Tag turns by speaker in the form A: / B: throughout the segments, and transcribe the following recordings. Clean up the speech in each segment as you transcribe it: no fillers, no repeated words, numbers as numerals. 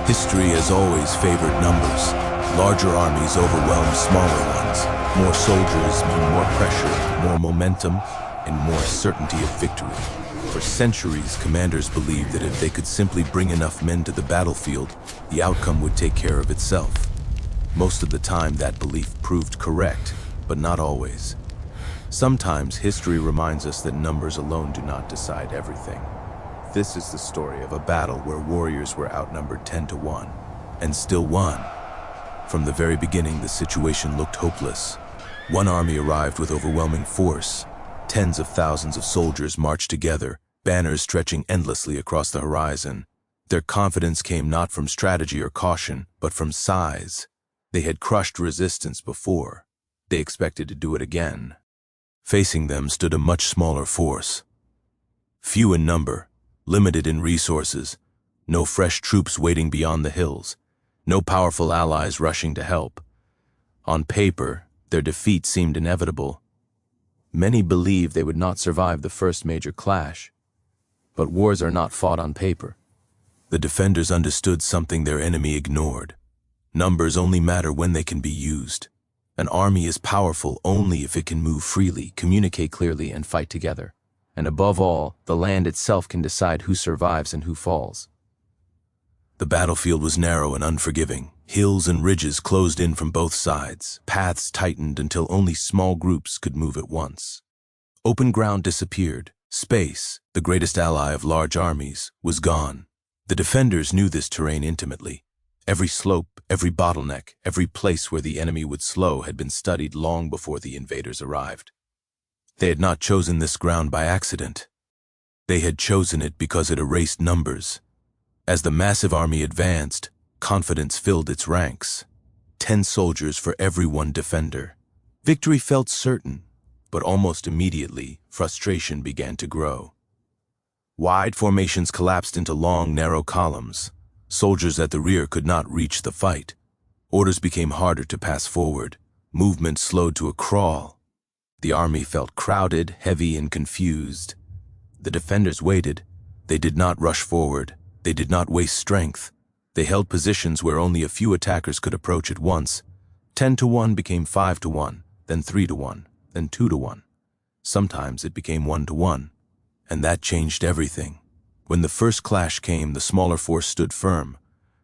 A: History has always favored numbers. Larger armies overwhelm smaller ones. More soldiers mean more pressure, more momentum, and more certainty of victory. For centuries, commanders believed that if they could simply bring enough men to the battlefield, the outcome would take care of itself. Most of the time, that belief proved correct, but not always. Sometimes history reminds us that numbers alone do not decide everything. This is the story of a battle where warriors were outnumbered 10 to 1, and still won. From the very beginning, the situation looked hopeless. One army arrived with overwhelming force. Tens of thousands of soldiers marched together, banners stretching endlessly across the horizon. Their confidence came not from strategy or caution, but from size. They had crushed resistance before. They expected to do it again. Facing them stood a much smaller force. Few in number, limited in resources, no fresh troops waiting beyond the hills, no powerful allies rushing to help. On paper, their defeat seemed inevitable. Many believed they would not survive the first major clash. But wars are not fought on paper. The defenders understood something their enemy ignored. Numbers only matter when they can be used. An army is powerful only if it can move freely, communicate clearly, and fight together. And above all, the land itself can decide who survives and who falls. The battlefield was narrow and unforgiving. Hills and ridges closed in from both sides. Paths tightened until only small groups could move at once. Open ground disappeared. Space, the greatest ally of large armies, was gone. The defenders knew this terrain intimately. Every slope, every bottleneck, every place where the enemy would slow had been studied long before the invaders arrived. They had not chosen this ground by accident. They had chosen it because it erased numbers. As the massive army advanced, confidence filled its ranks. 10 soldiers for every one defender. Victory felt certain, but almost immediately, frustration began to grow. Wide formations collapsed into long, narrow columns. Soldiers at the rear could not reach the fight. Orders became harder to pass forward. Movement slowed to a crawl. The army felt crowded, heavy, and confused. The defenders waited. They did not rush forward. They did not waste strength. They held positions where only a few attackers could approach at once. 10 to 1 became 5 to 1, then 3 to 1, then 2 to 1. Sometimes it became 1 to 1. And that changed everything. When the first clash came, the smaller force stood firm.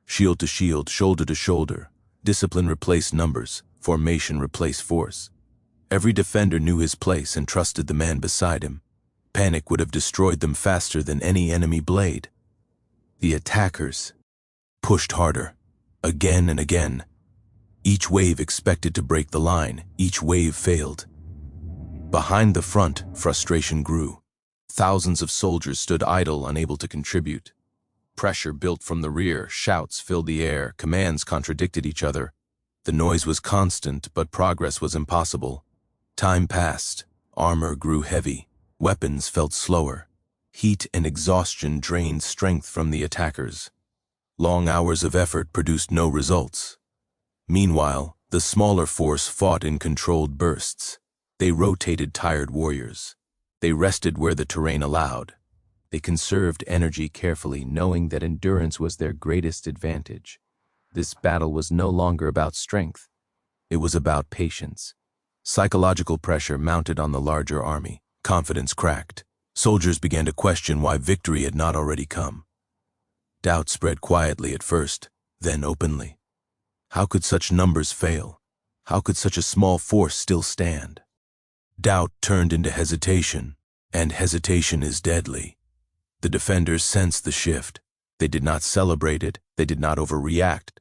A: Shield to shield, shoulder to shoulder. Discipline replaced numbers. Formation replaced force. Every defender knew his place and trusted the man beside him. Panic would have destroyed them faster than any enemy blade. The attackers pushed harder, again and again. Each wave expected to break the line. Each wave failed. Behind the front, frustration grew. Thousands of soldiers stood idle, unable to contribute. Pressure built from the rear, shouts filled the air, commands contradicted each other. The noise was constant, but progress was impossible. Time passed. Armor grew heavy. Weapons felt slower. Heat and exhaustion drained strength from the attackers. Long hours of effort produced no results. Meanwhile, the smaller force fought in controlled bursts. They rotated tired warriors. They rested where the terrain allowed. They conserved energy carefully, knowing that endurance was their greatest advantage. This battle was no longer about strength. It was about patience. Psychological pressure mounted on the larger army. Confidence cracked. Soldiers began to question why victory had not already come. Doubt spread quietly at first, then openly. How could such numbers fail? How could such a small force still stand? Doubt turned into hesitation, and hesitation is deadly. The defenders sensed the shift. They did not celebrate it. They did not overreact.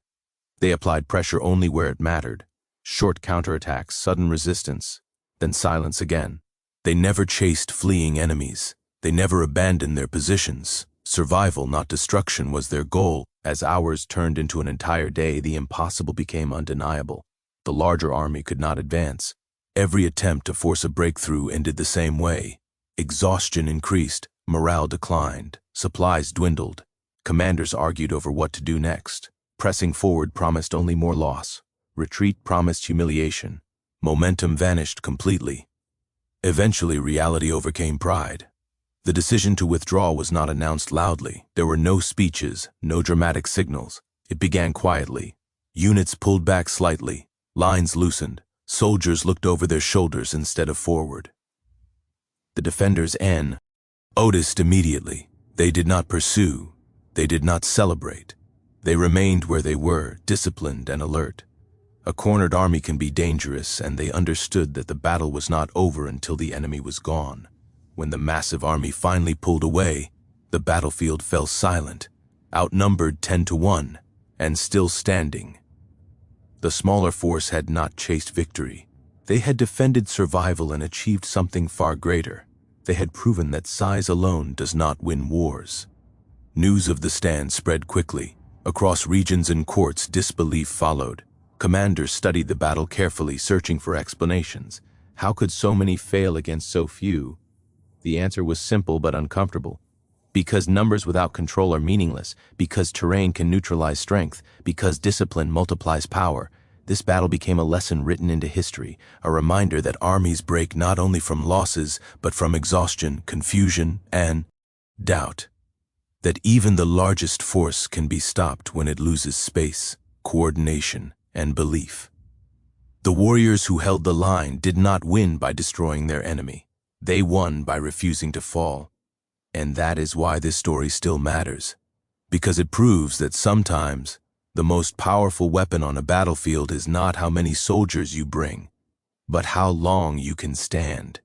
A: They applied pressure only where it mattered. Short counterattacks, sudden resistance, then silence again. They never chased fleeing enemies. They never abandoned their positions. Survival, not destruction, was their goal. As hours turned into an entire day, the impossible became undeniable. The larger army could not advance. Every attempt to force a breakthrough ended the same way. Exhaustion increased, morale declined, supplies dwindled. Commanders argued over what to do next. Pressing forward promised only more loss. Retreat promised humiliation. Momentum vanished completely. Eventually, reality overcame pride. The decision to withdraw was not announced loudly. There were no speeches, no dramatic signals. It began quietly. Units pulled back slightly, lines loosened, soldiers looked over their shoulders instead of forward. The defenders noticed immediately. They did not pursue, they did not celebrate. They remained where they were, disciplined and alert. A cornered army can be dangerous, and they understood that the battle was not over until the enemy was gone. When the massive army finally pulled away, the battlefield fell silent, outnumbered 10-1, and still standing. The smaller force had not chased victory. They had defended survival and achieved something far greater. They had proven that size alone does not win wars. News of the stand spread quickly. Across regions and courts, disbelief followed. Commanders studied the battle carefully, searching for explanations. How could so many fail against so few? The answer was simple but uncomfortable. Because numbers without control are meaningless, because terrain can neutralize strength, because discipline multiplies power. This battle became a lesson written into history, a reminder that armies break not only from losses, but from exhaustion, confusion, and doubt. That even the largest force can be stopped when it loses space, coordination, and belief. The warriors who held the line did not win by destroying their enemy. They won by refusing to fall. And that is why this story still matters. Because it proves that sometimes the most powerful weapon on a battlefield is not how many soldiers you bring, but how long you can stand.